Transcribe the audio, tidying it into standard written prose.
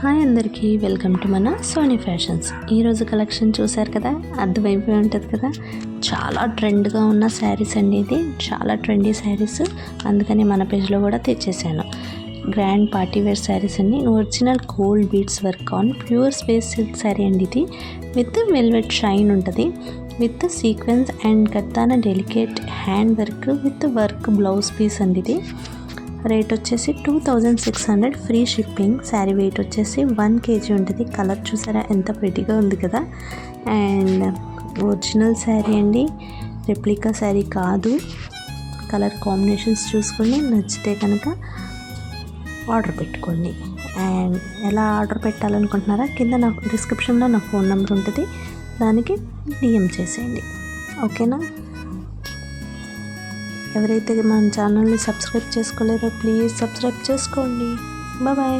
Hi అందరికీ, welcome to మన Sony fashions. ఈరోజు కలెక్షన్ చూశారు కదా, అర్థమైపోయి ఉంటుంది కదా. చాలా ట్రెండ్గా ఉన్న శారీస్ అండి. ఇది చాలా ట్రెండీ శారీస్, అందుకని మన పేజ్లో కూడా తెచ్చేసాను. గ్రాండ్ పార్టీ వేర్ శారీస్ అండి. Original gold beads work on pure space silk sari అండి. ఇది విత్ వెల్వెట్ షైన్ ఉంటుంది, విత్ సీక్వెన్స్ అండ్ కత్తాన delicate hand work with work blouse piece అండి. ఇది రేట్ వచ్చేసి 2600, ఫ్రీ షిప్పింగ్. శారీ వెయిట్ వచ్చేసి 1 kg ఉంటుంది. కలర్ చూసారా ఎంత ప్రెటీగా ఉంది కదా. అండ్ ఒరిజినల్ శారీ అండి, రెప్లికా శారీ కాదు. కలర్ కాంబినేషన్స్ చూసుకొని నచ్చితే కనుక ఆర్డర్ పెట్టుకోండి. అండ్ ఎలా ఆర్డర్ పెట్టాలనుకుంటున్నారా, కింద నాకు డిస్క్రిప్షన్లో నా ఫోన్ నెంబర్ ఉంటుంది, దానికి DM చేసేయండి. ఓకేనా. ఎవరైతే మన ఛానల్ని సబ్స్క్రైబ్ చేసుకోలేరో ప్లీజ్ సబ్స్క్రైబ్ చేసుకోండి. బాయ్.